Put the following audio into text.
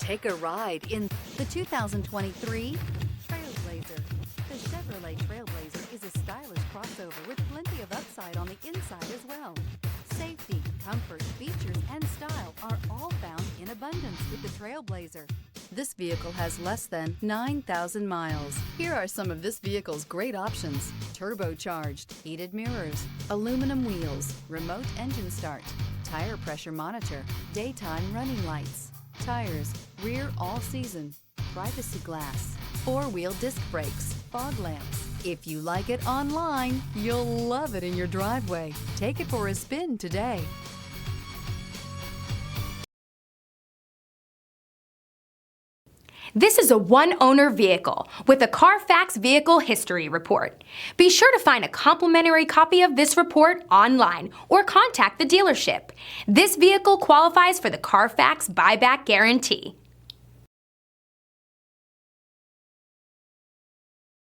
Take a ride in the 2023 Trailblazer. The Chevrolet Trailblazer is a stylish crossover with plenty of upside on the inside as well. Safety, comfort, features, and style are all found in abundance with the Trailblazer. This vehicle has less than 9,000 miles. Here are some of this vehicle's great options: turbocharged, heated mirrors, aluminum wheels, remote engine start, tire pressure monitor, daytime running lights, tires, rear all-season, privacy glass, four-wheel disc brakes, fog lamps. If you like it online, you'll love it in your driveway. Take it for a spin today. This is a one-owner vehicle with a Carfax Vehicle History Report. Be sure to find a complimentary copy of this report online or contact the dealership. This vehicle qualifies for the Carfax Buyback Guarantee.